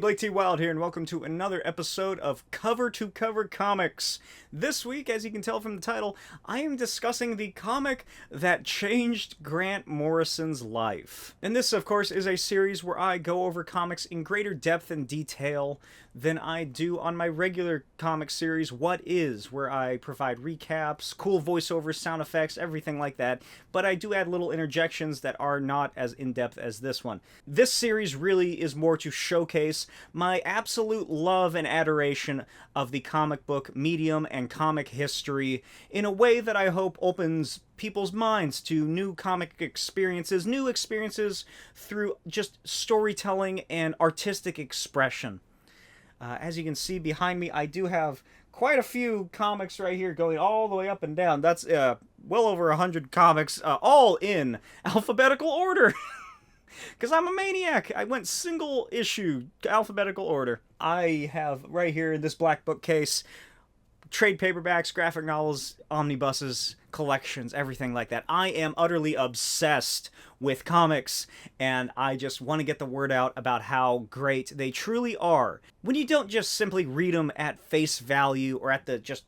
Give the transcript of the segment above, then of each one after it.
Blake T. Wilde here, and welcome to another episode of Cover to Cover Comics. This week, as you can tell from the title, I am discussing the comic that changed Grant Morrison's life. And this, of course, is a series where I go over comics in greater depth and detail than I do on my regular comic series, What Is, where I provide recaps, cool voiceovers, sound effects, everything like that, but I do add little interjections that are not as in-depth as this one. This series really is more to showcase my absolute love and adoration of the comic book medium and comic history in a way that I hope opens people's minds to new comic experiences, through just storytelling and artistic expression. As you can see behind me, I do have quite a few comics right here going all the way up and down. That's well over 100 comics, all in alphabetical order. Because I'm a maniac. I went single issue, alphabetical order. I have right here in this black bookcase trade paperbacks, graphic novels, omnibuses, collections, everything like that. I am utterly obsessed with comics, and I just want to get the word out about how great they truly are. When you don't just simply read them at face value or at the just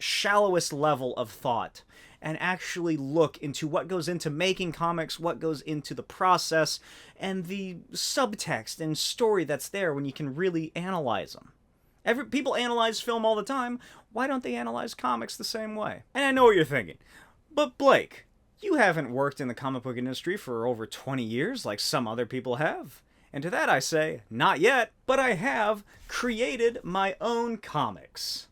shallowest level of thought, and actually look into what goes into making comics, what goes into the process, and the subtext and story that's there when you can really analyze them. People analyze film all the time. Why don't they analyze comics the same way? And I know what you're thinking. But Blake, you haven't worked in the comic book industry for over 20 years like some other people have. And to that I say, not yet, but I have created my own comics.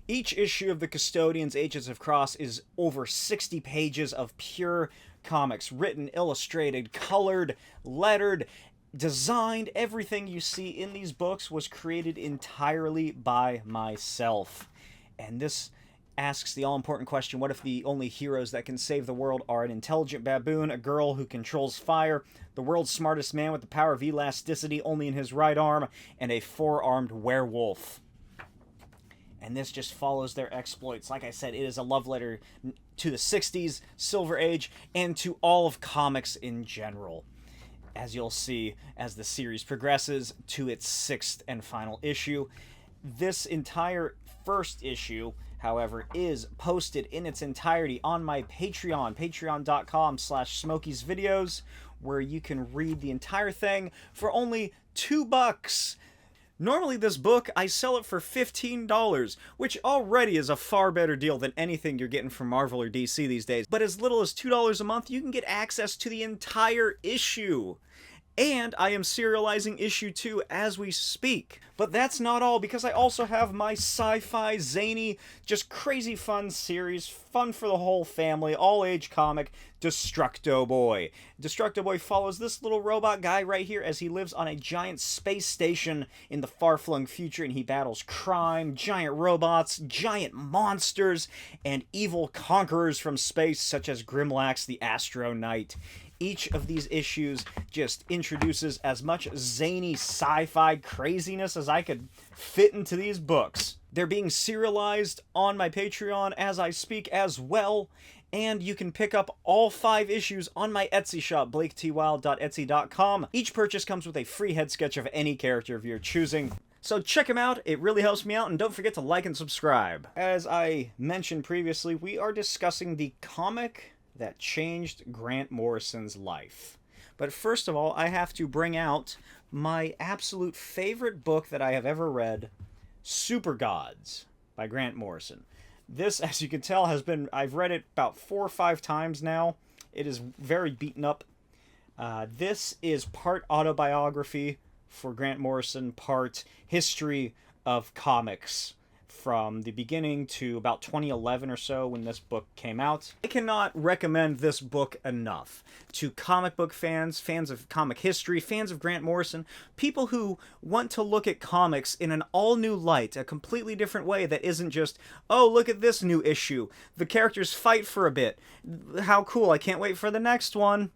Each issue of the Custodians Agents of Cross is over 60 pages of pure comics, written, illustrated, colored, lettered, designed. Everything you see in these books was created entirely by myself. And this asks the all-important question, what if the only heroes that can save the world are an intelligent baboon, a girl who controls fire, the world's smartest man with the power of elasticity only in his right arm, and a four-armed werewolf? And this just follows their exploits. Like I said, it is a love letter to the 60s, Silver Age, and to all of comics in general. As you'll see as the series progresses to its 6th and final issue. This entire first issue, however, is posted in its entirety on my Patreon, patreon.com/Smokey's videos, where you can read the entire thing for only $2. Normally this book, I sell it for $15, which already is a far better deal than anything you're getting from Marvel or DC these days. But as little as $2 a month, you can get access to the entire issue. And I am serializing issue 2 as we speak. But that's not all, because I also have my sci-fi, zany, just crazy fun series, fun for the whole family, all-age comic, Destructo Boy. Destructo Boy follows this little robot guy right here as he lives on a giant space station in the far-flung future, and he battles crime, giant robots, giant monsters, and evil conquerors from space such as Grimlax the Astro Knight. Each of these issues just introduces as much zany sci-fi craziness as I could fit into these books. They're being serialized on my Patreon as I speak as well, and you can pick up all 5 issues on my Etsy shop, blaketwilde.etsy.com. Each purchase comes with a free head sketch of any character of your choosing. So check them out, it really helps me out, and don't forget to like and subscribe. As I mentioned previously, we are discussing the comic that changed Grant Morrison's life. But first of all, I have to bring out my absolute favorite book that I have ever read, SUPERGOD by Grant Morrison. This, as you can tell, I've read it about 4 or 5 times now. It is very beaten up. This is part autobiography for Grant Morrison, part history of comics from the beginning to about 2011 or so when this book came out. I cannot recommend this book enough to comic book fans, fans of comic history, fans of Grant Morrison, people who want to look at comics in an all-new light, a completely different way that isn't just, oh, look at this new issue. The characters fight for a bit. How cool, I can't wait for the next one.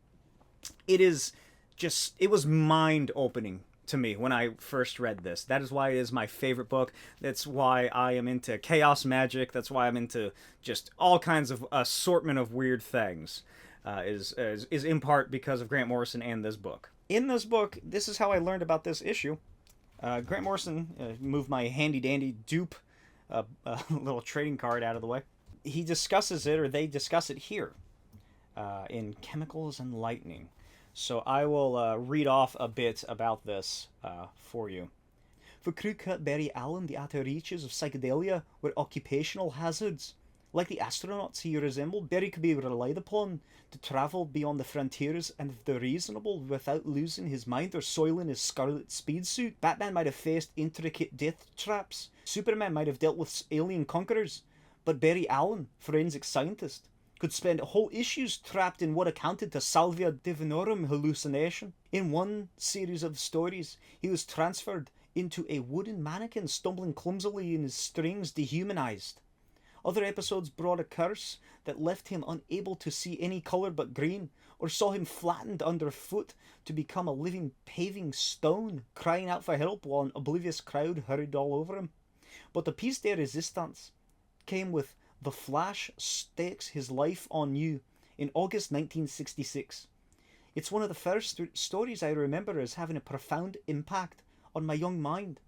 It was mind-opening to me when I first read this. That is why it is my favorite book. That's why I am into chaos magic. That's why I'm into just all kinds of assortment of weird things. Is in part because of Grant Morrison and this book. In this book, this is how I learned about this issue. Grant Morrison, move my handy-dandy dupe little trading card out of the way. He discusses it, or they discuss it here, in Chemicals and Lightning. So I will read off a bit about this for you. For crew cut Barry Allen, the outer reaches of psychedelia were occupational hazards. Like the astronauts he resembled, Barry could be relied upon to travel beyond the frontiers, and if they're reasonable, without losing his mind or soiling his scarlet speed suit. Batman might have faced intricate death traps. Superman might have dealt with alien conquerors. But Barry Allen, forensic scientist, could spend whole issues trapped in what accounted to salvia divinorum hallucination. In one series of stories, he was transferred into a wooden mannequin stumbling clumsily in his strings, dehumanized. Other episodes brought a curse that left him unable to see any colour but green, or saw him flattened underfoot to become a living paving stone, crying out for help while an oblivious crowd hurried all over him. But the piece de resistance came with The Flash Stakes His Life on You in August 1966. It's one of the first stories I remember as having a profound impact on my young mind.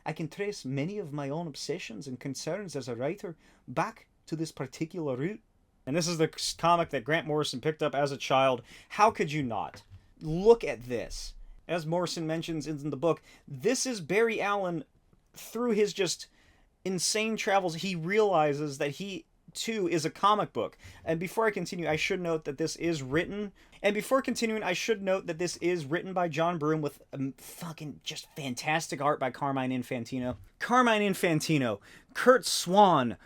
I can trace many of my own obsessions and concerns as a writer back to this particular route. And this is the comic that Grant Morrison picked up as a child. How could you not? Look at this. As Morrison mentions in the book, this is Barry Allen through his just insane travels. He realizes that he too is a comic book. And before I continue, I should note that this is written by John Broome with fucking just fantastic art by Carmine Infantino. Kurt Swan.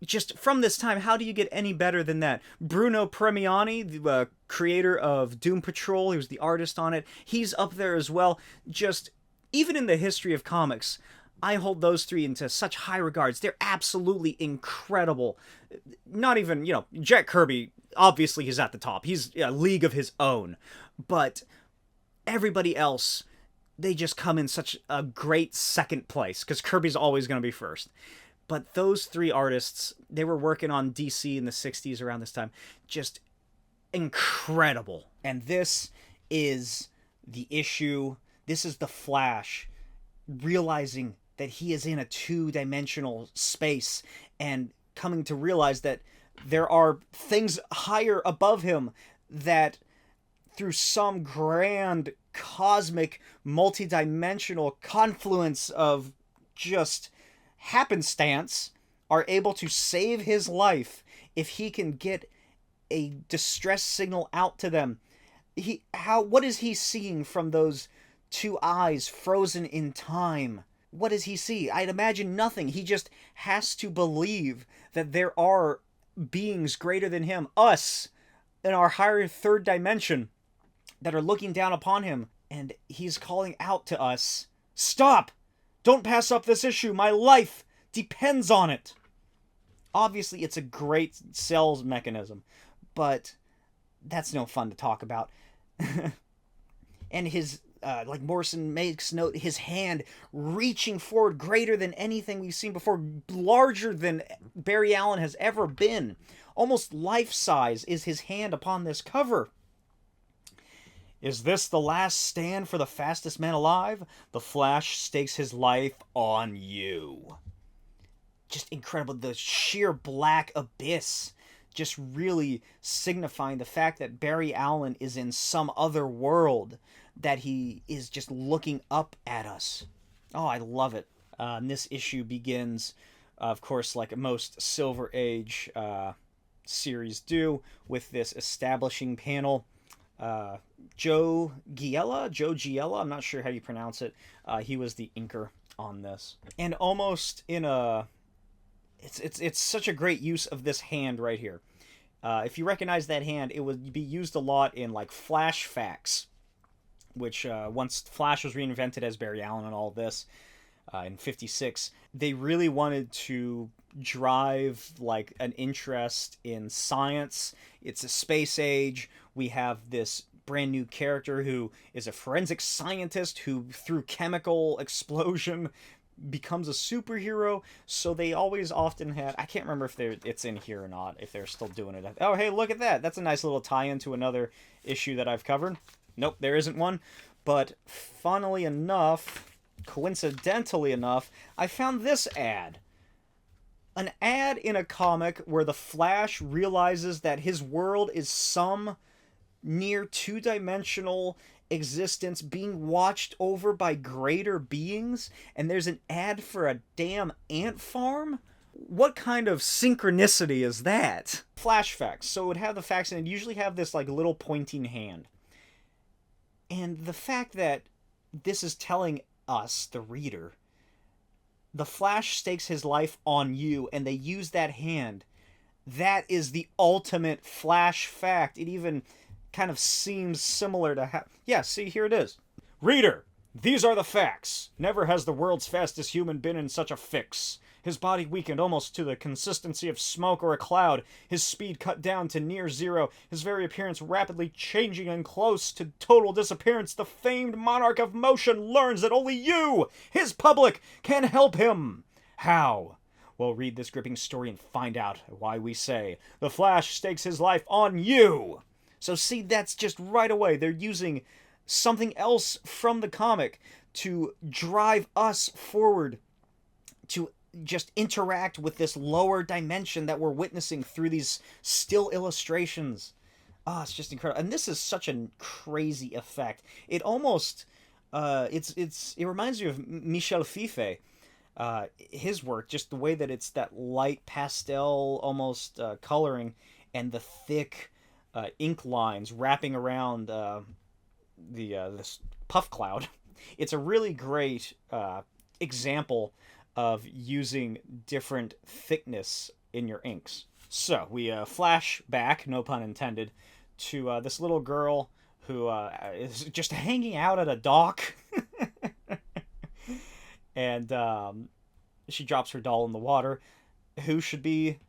Just from this time, how do you get any better than that? Bruno Premiani, the creator of Doom Patrol, he was the artist on it. He's up there as well. Just, even in the history of comics, I hold those three into such high regards. They're absolutely incredible. Not even, Jack Kirby, obviously he's at the top. He's a league of his own. But everybody else, they just come in such a great second place, because Kirby's always going to be first. But those three artists, they were working on DC in the 60s around this time. Just incredible. And this is the issue. This is the Flash realizing that he is in a two-dimensional space and coming to realize that there are things higher above him that through some grand cosmic multi-dimensional confluence of just happenstance are able to save his life if he can get a distress signal out to them. What is he seeing from those two eyes frozen in time? What does he see? I'd imagine nothing. He just has to believe that there are beings greater than him, us, in our higher third dimension, that are looking down upon him. And he's calling out to us, "Stop! Don't pass up this issue. My life depends on it." Obviously, it's a great sales mechanism, but that's no fun to talk about. And his, like Morrison makes note, his hand reaching forward greater than anything we've seen before, larger than Barry Allen has ever been. Almost life-size is his hand upon this cover. Is this the last stand for the fastest man alive? The Flash stakes his life on you. Just incredible. The sheer black abyss just really signifying the fact that Barry Allen is in some other world, that he is just looking up at us. Oh, I love it. And this issue begins, of course, like most Silver Age series do, with this establishing panel. Joe Giella, I'm not sure how you pronounce it. He was the inker on this. And almost in a... It's such a great use of this hand right here. If you recognize that hand, it would be used a lot in like Flash Facts, which once Flash was reinvented as Barry Allen and all this in '56, they really wanted to drive like an interest in science. It's a space age. We have this brand new character who is a forensic scientist who, through chemical explosion, becomes a superhero. So they always often had, I can't remember if it's in here or not, if they're still doing it. Oh, hey, look at that. That's a nice little tie-in to another issue that I've covered. Nope, there isn't one. But funnily enough, coincidentally enough, I found this ad. An ad in a comic where the Flash realizes that his world is some near two-dimensional existence being watched over by greater beings, and there's an ad for a damn ant farm? What kind of synchronicity is that? Flash facts. So it would have the facts, and it'd usually have this like little pointing hand. And the fact that this is telling us, the reader, the Flash stakes his life on you, and they use that hand. That is the ultimate Flash fact. It even kind of seems similar to yeah, see, here it is. Reader, these are the facts. Never has the world's fastest human been in such a fix. His body weakened almost to the consistency of smoke or a cloud, his speed cut down to near zero, his very appearance rapidly changing and close to total disappearance. The famed monarch of motion learns that only you, his public, can help him. How? Well, read this gripping story and find out why we say the Flash stakes his life on you. So see, that's just right away. They're using something else from the comic to drive us forward, to just interact with this lower dimension that we're witnessing through these still illustrations. Ah, it's just incredible. And this is such a crazy effect. It almost, it reminds me of Michel Fiffe. His work, just the way that it's that light pastel almost coloring, and the thick ink lines wrapping around this puff cloud. It's a really great example of using different thickness in your inks. So we flash back, no pun intended, to this little girl who is just hanging out at a dock. And she drops her doll in the water. Who should be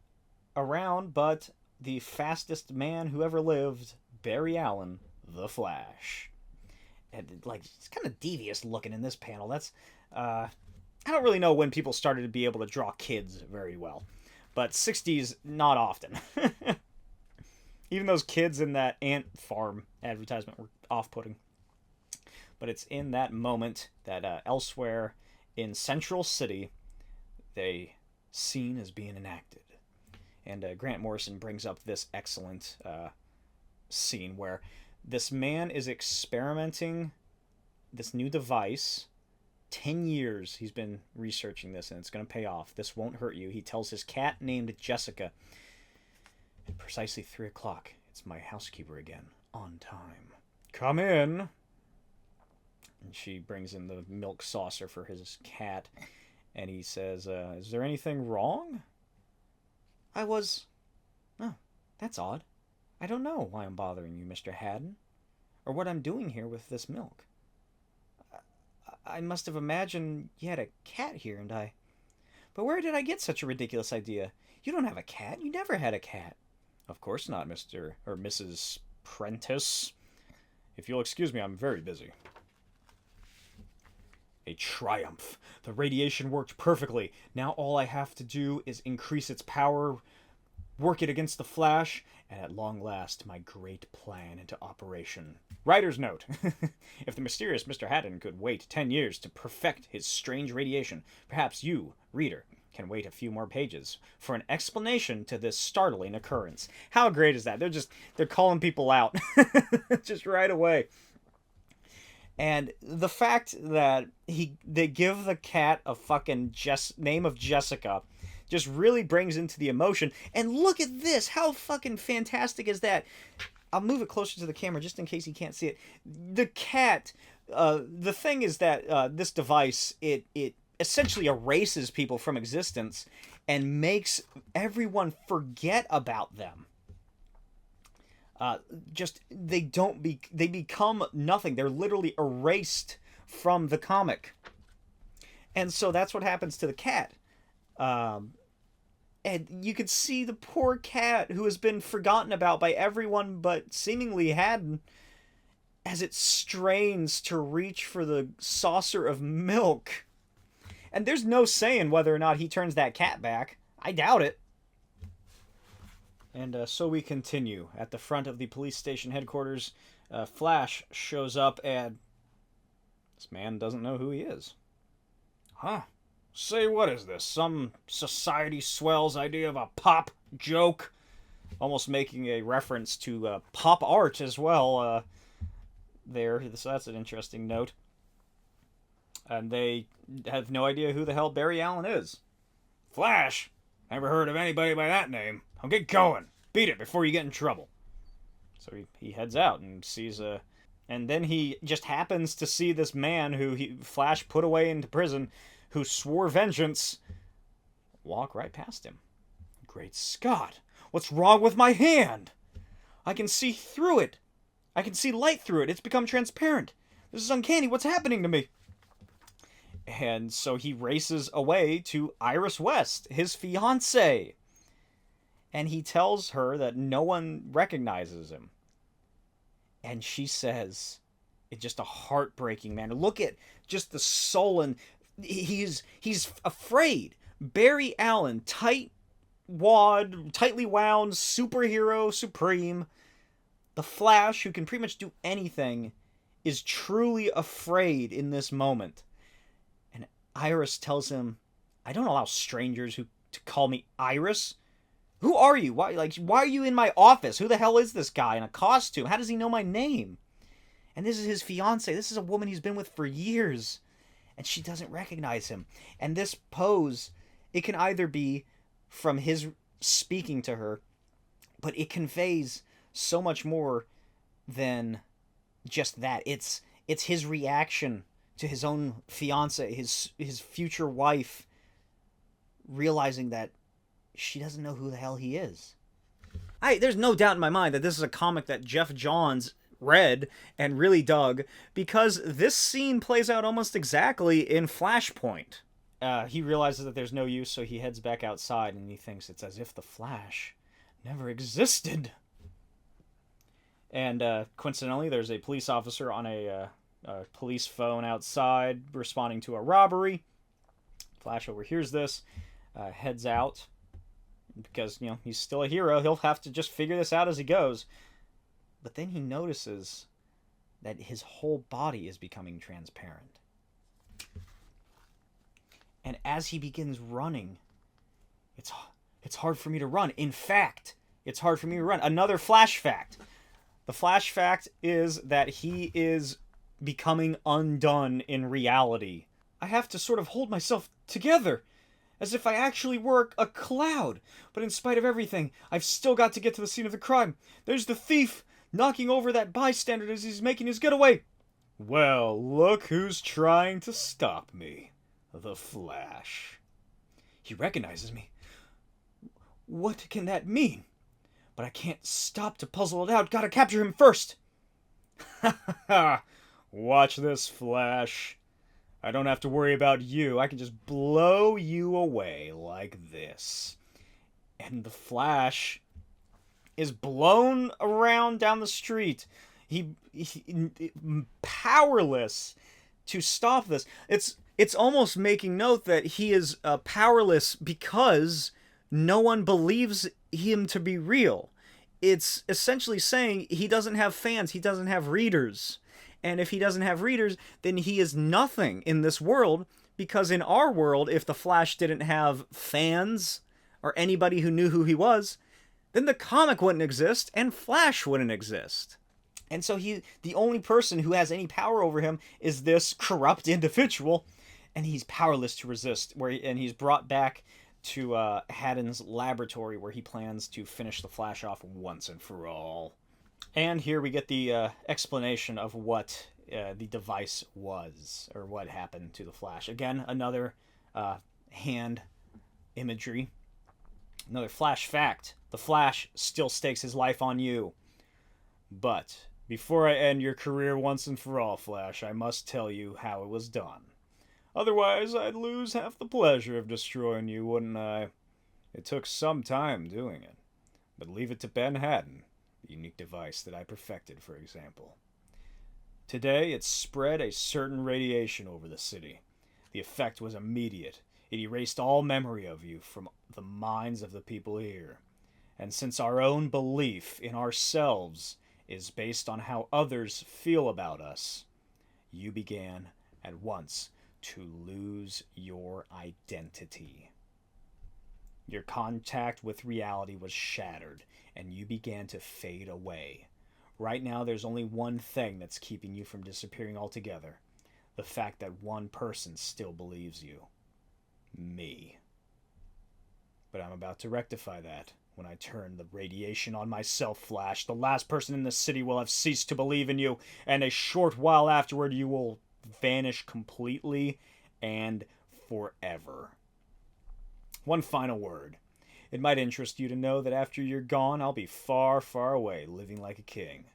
around but the fastest man who ever lived, Barry Allen, the Flash. And like, it's kind of devious looking in this panel. That's I don't really know when people started to be able to draw kids very well, but 60s, not often. Even those kids in that ant farm advertisement were off-putting. But it's in that moment that elsewhere in Central City, they scene is being enacted. And Grant Morrison brings up this excellent scene where this man is experimenting this new device. 10 years he's been researching this, and it's going to pay off. This won't hurt you. He tells his cat named Jessica, at precisely 3 o'clock, it's my housekeeper again, on time. Come in. And she brings in the milk saucer for his cat, and he says, is there anything wrong? Oh, that's odd. I don't know why I'm bothering you, Mr. Haddon, or what I'm doing here with this milk. I must have imagined you had a cat here, and But where did I get such a ridiculous idea? You don't have a cat. You never had a cat. Of course not, Mr. or Mrs. Prentice. If you'll excuse me, I'm very busy. A triumph. The radiation worked perfectly. Now all I have to do is increase its power, work it against the Flash, and at long last, my great plan into operation. Writer's note. If the mysterious Mr. Haddon could wait 10 years to perfect his strange radiation, perhaps you, reader, can wait a few more pages for an explanation to this startling occurrence. How great is that? They're calling people out just right away. And the fact that they give the cat a fucking name of Jessica just really brings into the emotion. And look at this. How fucking fantastic is that? I'll move it closer to the camera just in case you can't see it. The cat, the thing is that this device, it essentially erases people from existence and makes everyone forget about them. They become nothing. They're literally erased from the comic. And so that's what happens to the cat. And you could see the poor cat who has been forgotten about by everyone but seemingly Haddon as it strains to reach for the saucer of milk. And there's no saying whether or not he turns that cat back. I doubt it. And so we continue. At the front of the police station headquarters, Flash shows up, and this man doesn't know who he is. Huh? Say, what is this? Some society swell's idea of a pop joke? Almost making a reference to pop art as well there. So that's an interesting note. And they have no idea who the hell Barry Allen is. Flash? Never heard of anybody by that name. I'll get going. Beat it before you get in trouble. So he heads out and sees a... And then he just happens to see this man who Flash put away into prison, who swore vengeance, walk right past him. Great Scott! What's wrong with my hand? I can see through it. I can see light through it. It's become transparent. This is uncanny. What's happening to me? And so he races away to Iris West, his fiancée. And he tells her that no one recognizes him. And she says, it's just a heartbreaking, man. Look at just the sullen... He's afraid. Barry Allen, tightly wound, superhero supreme. The Flash, who can pretty much do anything, is truly afraid in this moment. And Iris tells him, I don't allow strangers to call me Iris. Who are you? Why are you in my office? Who the hell is this guy in a costume? How does he know my name? And this is his fiancée. This is a woman he's been with for years. And she doesn't recognize him. And this pose, it can either be from his speaking to her, but it conveys so much more than just that. It's his reaction to his own fiancée, his future wife, realizing that she doesn't know who the hell he is. There's no doubt in my mind that this is a comic that Jeff Johns read and really dug, because this scene plays out almost exactly in Flashpoint. He realizes that there's no use, so he heads back outside, and he thinks it's as if the Flash never existed. And coincidentally, there's a police officer on a police phone outside responding to a robbery. Flash overhears this, heads out, because, he's still a hero. He'll have to just figure this out as he goes. But then he notices that his whole body is becoming transparent. And as he begins running, it's hard for me to run. In fact, it's hard for me to run. Another Flash fact. The Flash fact is that he is becoming undone in reality. I have to sort of hold myself together, as if I actually were a cloud. But in spite of everything, I've still got to get to the scene of the crime. There's the thief knocking over that bystander as he's making his getaway. Well, look who's trying to stop me. The Flash. He recognizes me. What can that mean? But I can't stop to puzzle it out. Gotta capture him first. Ha ha ha. Watch this, Flash. I don't have to worry about you. I can just blow you away like this. And the Flash is blown around down the street. He powerless to stop this. It's almost making note that he is powerless because no one believes him to be real. It's essentially saying he doesn't have fans, he doesn't have readers. And if he doesn't have readers, then he is nothing in this world, because in our world, if the Flash didn't have fans or anybody who knew who he was, then the comic wouldn't exist and Flash wouldn't exist. And so the only person who has any power over him is this corrupt individual, and he's powerless to resist. And he's brought back to Haddon's laboratory, where he plans to finish the Flash off once and for all. And here we get the explanation of what the device was, or what happened to the Flash. Again, another hand imagery. Another Flash fact. The Flash still stakes his life on you. But before I end your career once and for all, Flash, I must tell you how it was done. Otherwise, I'd lose half the pleasure of destroying you, wouldn't I? It took some time doing it. But leave it to Ben Haddon, the unique device that I perfected, for example. Today, it spread a certain radiation over the city. The effect was immediate. It erased all memory of you from the minds of the people here. And since our own belief in ourselves is based on how others feel about us, you began at once to lose your identity. Your contact with reality was shattered, and you began to fade away. Right now, there's only one thing that's keeping you from disappearing altogether. The fact that one person still believes you. Me. But I'm about to rectify that. When I turn the radiation on myself, Flash, the last person in the city will have ceased to believe in you, and a short while afterward you will vanish completely and forever. One final word. It might interest you to know that after you're gone, I'll be far, far away, living like a king.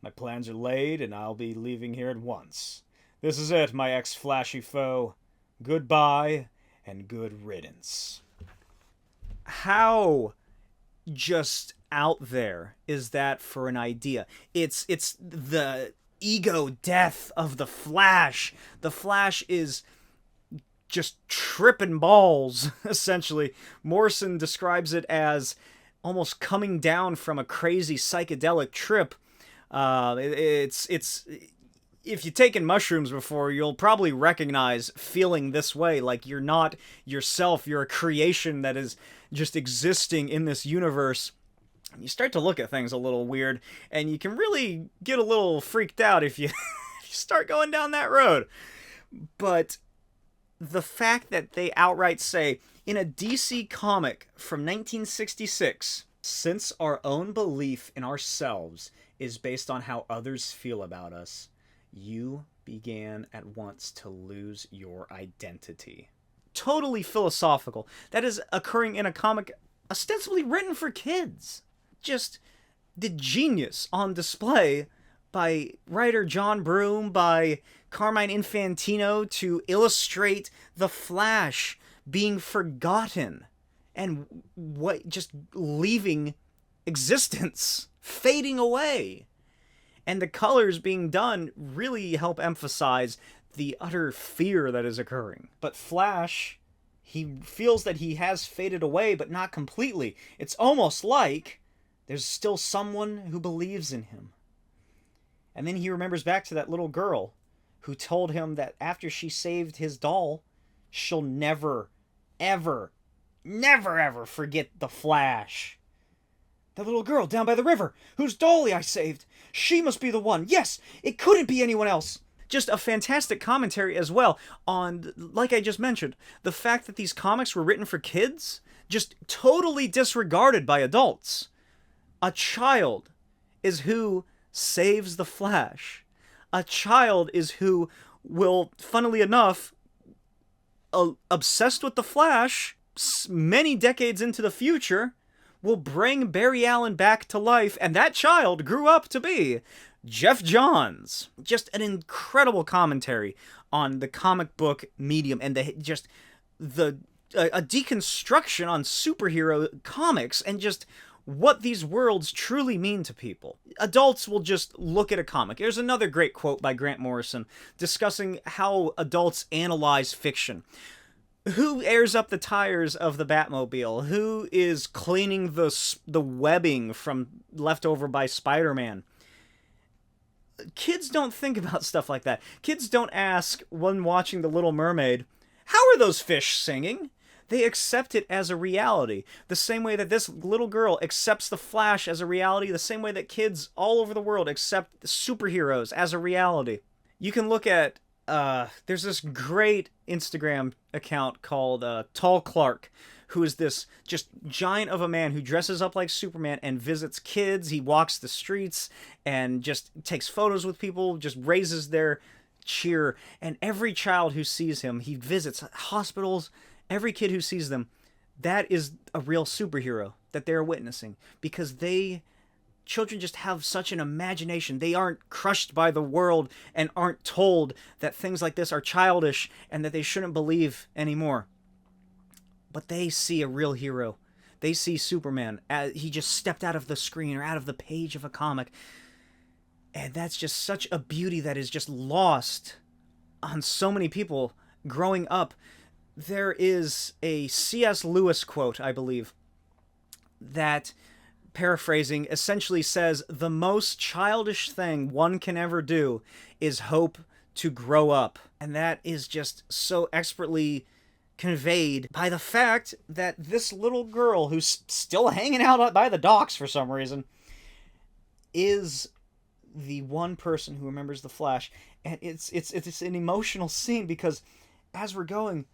My plans are laid, and I'll be leaving here at once. This is it, my ex-Flashy foe. Goodbye, and good riddance. How just out there is that for an idea? It's the ego death of the Flash. The Flash is just tripping balls, essentially. Morrison describes it as almost coming down from a crazy psychedelic trip. It's if you've taken mushrooms before, you'll probably recognize feeling this way, like you're not yourself, you're a creation that is just existing in this universe. You start to look at things a little weird, and you can really get a little freaked out if you, if you start going down that road. But the fact that they outright say, in a DC comic from 1966, since our own belief in ourselves is based on how others feel about us, you began at once to lose your identity. Totally philosophical. That is occurring in a comic ostensibly written for kids. Just the genius on display by writer John Broome, by Carmine Infantino, to illustrate the Flash being forgotten and what just leaving existence, fading away. And the colors being done really help emphasize the utter fear that is occurring. But Flash, he feels that he has faded away, but not completely. It's almost like there's still someone who believes in him. And then he remembers back to that little girl who told him that after she saved his doll, she'll never, ever, never, ever forget the Flash. That little girl down by the river, whose dolly I saved. She must be the one. Yes, it couldn't be anyone else. Just a fantastic commentary as well on, like I just mentioned, the fact that these comics were written for kids, just totally disregarded by adults. A child is who saves the Flash. A child is who will, funnily enough, obsessed with the Flash, many decades into the future, will bring Barry Allen back to life, and that child grew up to be Jeff Johns. Just an incredible commentary on the comic book medium and a deconstruction on superhero comics and just what these worlds truly mean to people. Adults will just look at a comic. There's another great quote by Grant Morrison discussing how adults analyze fiction. Who airs up the tires of the Batmobile? Who is cleaning the webbing from left over by Spider-Man? Kids don't think about stuff like that. Kids don't ask, when watching The Little Mermaid, how are those fish singing? They accept it as a reality. The same way that this little girl accepts the Flash as a reality, the same way that kids all over the world accept superheroes as a reality. You can look at there's this great Instagram account called Tall Clark, who is this just giant of a man who dresses up like Superman and visits kids. He walks the streets and just takes photos with people, just raises their cheer. And every child who sees him, he visits hospitals. Every kid who sees them, that is a real superhero that they're witnessing, because children just have such an imagination. They aren't crushed by the world and aren't told that things like this are childish and that they shouldn't believe anymore. But they see a real hero. They see Superman. He just stepped out of the screen or out of the page of a comic. And that's just such a beauty that is just lost on so many people growing up. There is a C.S. Lewis quote, I believe, that, paraphrasing, essentially says the most childish thing one can ever do is hope to grow up. And that is just so expertly conveyed by the fact that this little girl, who's still hanging out by the docks for some reason, is the one person who remembers the Flash. And it's an emotional scene, because as we're going,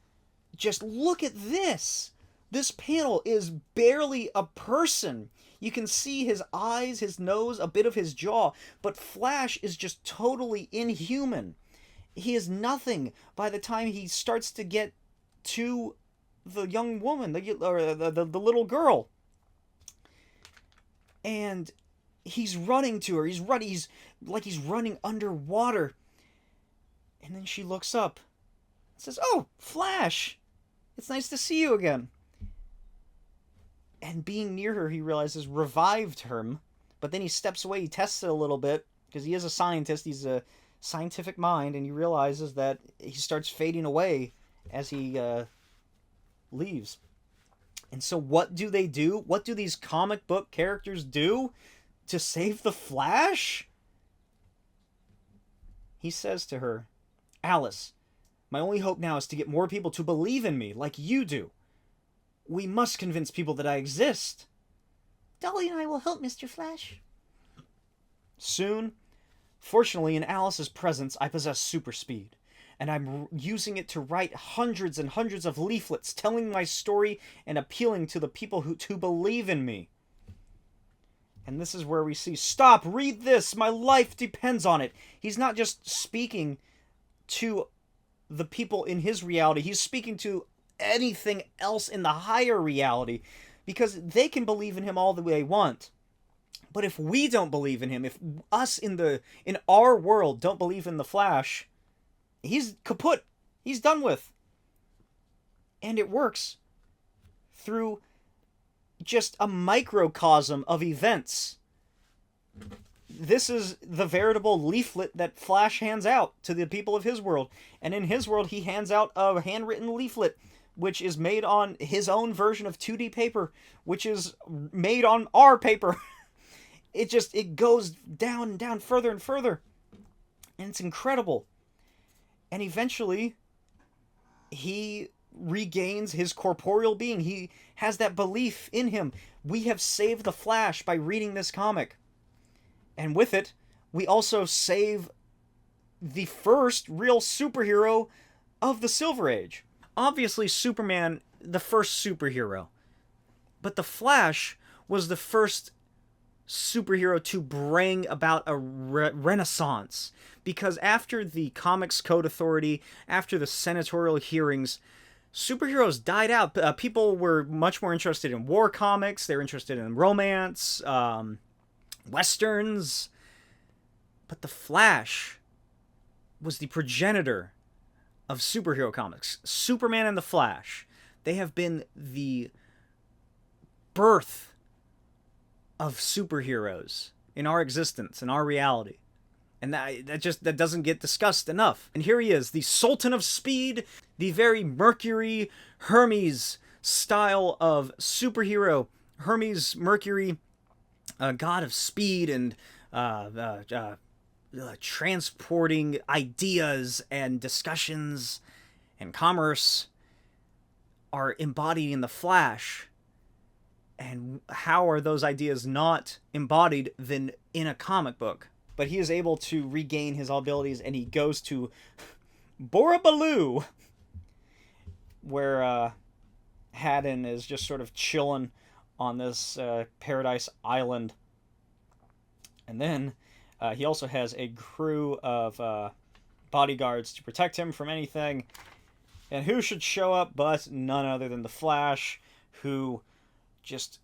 just look at this. This panel is barely a person. You can see his eyes, his nose, a bit of his jaw, but Flash is just totally inhuman. He is nothing by the time he starts to get to the young woman, the little girl. And he's running to her. He's like he's running underwater. And then she looks up and says, "Oh, Flash! It's nice to see you again." And being near her, he realizes, revived him. But then he steps away. He tests it a little bit, because he is a scientist. He's a scientific mind, and he realizes that he starts fading away as he leaves. And so what do they do? What do these comic book characters do to save the Flash? He says to her, "Alice, my only hope now is to get more people to believe in me like you do. We must convince people that I exist." "Dolly and I will help, Mr. Flash." Soon, fortunately, in Alice's presence, I possess super speed, and I'm using it to write hundreds and hundreds of leaflets telling my story and appealing to the people who believe in me. And this is where we see, "Stop, read this, my life depends on it." He's not just speaking to the people in his reality, he's speaking to anything else in the higher reality, because they can believe in him all the way they want. But if we don't believe in him, if us in our world don't believe in the Flash, he's kaput. He's done with. And it works through just a microcosm of events. This is the veritable leaflet that Flash hands out to the people of his world. And in his world, he hands out a handwritten leaflet, which is made on his own version of 2D paper, which is made on our paper. It goes down and down, further and further. And it's incredible. And eventually, he regains his corporeal being. He has that belief in him. We have saved the Flash by reading this comic. And with it, we also save the first real superhero of the Silver Age. Obviously, Superman, the first superhero. But the Flash was the first superhero to bring about a renaissance. Because after the Comics Code Authority, after the senatorial hearings, superheroes died out. People were much more interested in war comics. They were interested in romance, westerns. But the Flash was the progenitor of superhero comics. Superman and the Flash, they have been the birth of superheroes in our existence, in our reality. And that doesn't get discussed enough. And here he is, the Sultan of Speed, the very Mercury, Hermes style of superhero. Hermes, Mercury, god of speed and transporting ideas and discussions and commerce, are embodied in the Flash. And how are those ideas not embodied than in a comic book? But he is able to regain his abilities, and he goes to Bora Baloo, where Haddon is just sort of chilling on this paradise island. And then he also has a crew of bodyguards to protect him from anything. And who should show up but none other than the Flash, who just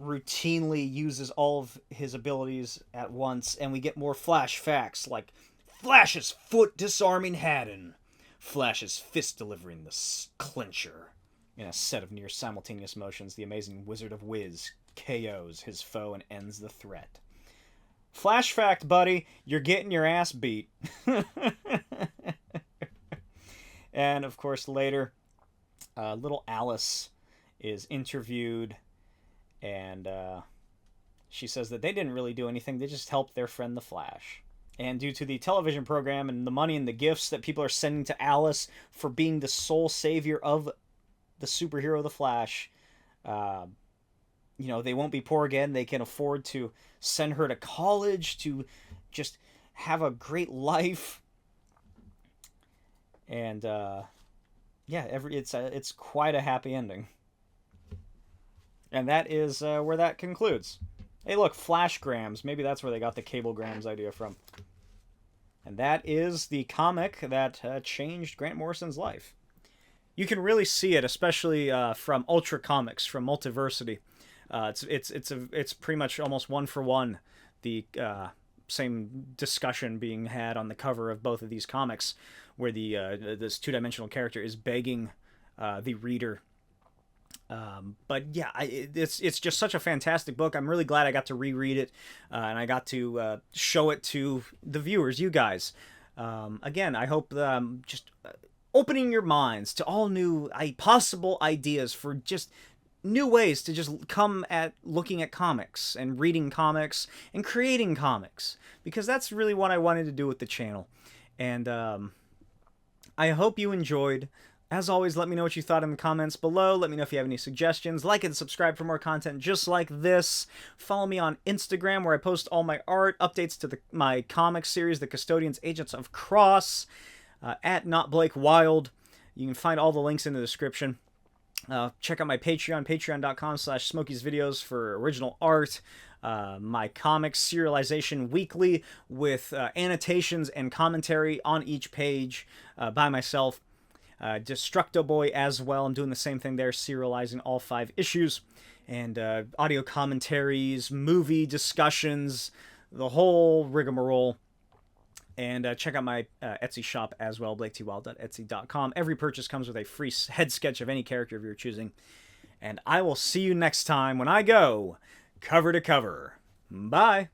routinely uses all of his abilities at once. And we get more Flash facts, like Flash's foot disarming Haddon, Flash's fist delivering the clincher. In a set of near simultaneous motions, the amazing Wizard of Wiz KOs his foe and ends the threat. Flash fact, buddy, you're getting your ass beat. And, of course, later, little Alice is interviewed, and she says that they didn't really do anything. They just helped their friend the Flash. And due to the television program and the money and the gifts that people are sending to Alice for being the sole savior of the superhero The Flash, uh, they won't be poor again. They can afford to send her to college to just have a great life. And yeah, it's quite a happy ending. And that is where that concludes. Hey, look, Flashgrams. Maybe that's where they got the Cablegrams idea from. And that is the comic that changed Grant Morrison's life. You can really see it, especially from Ultra Comics, from Multiversity. It's pretty much almost one for one the same discussion being had on the cover of both of these comics, where this two-dimensional character is begging the reader. But yeah, it's just such a fantastic book. I'm really glad I got to reread it, and I got to show it to the viewers, you guys. Again, I hope just opening your minds to all new possible ideas for just new ways to just come at looking at comics and reading comics and creating comics, because that's really what I wanted to do with the channel. And I hope you enjoyed. As always, let me know what you thought in the comments below. Let me know if you have any suggestions. Like and subscribe for more content just like this. Follow me on Instagram, where I post all my art, updates to my comic series, The Custodians, Agents of Cross, at NotBlakeWilde. You can find all the links in the description. Check out my Patreon, patreon.com/Smokey'sVideos for original art. My comics serialization weekly with annotations and commentary on each page by myself. Destructo Boy as well. I'm doing the same thing there, serializing all 5 issues. And audio commentaries, movie discussions, the whole rigmarole. And check out my Etsy shop as well, blaketwilde.etsy.com. Every purchase comes with a free head sketch of any character of your choosing. And I will see you next time when I go cover to cover. Bye!